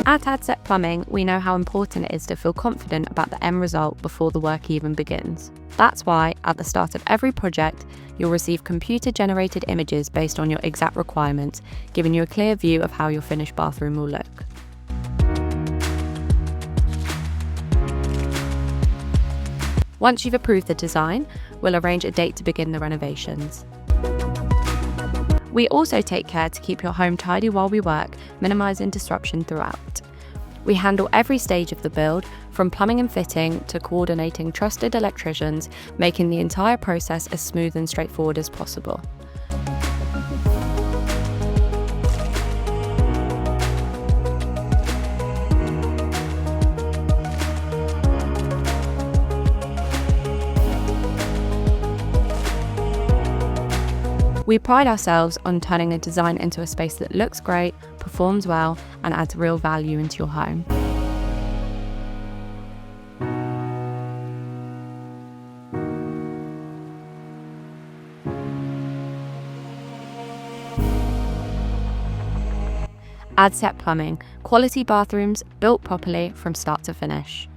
At Adsett Plumbing, we know how important it is to feel confident about the end result before the work even begins. That's why, at the start of every project, you'll receive computer-generated images based on your exact requirements, giving you a clear view of how your finished bathroom will look. Once you've approved the design, we'll arrange a date to begin the renovations. We also take care to keep your home tidy while we work, minimising disruption throughout. We handle every stage of the build, from plumbing and fitting to coordinating trusted electricians, making the entire process as smooth and straightforward as possible. We pride ourselves on turning a design into a space that looks great, performs well, and adds real value into your home. Adsett Plumbing, quality bathrooms built properly from start to finish.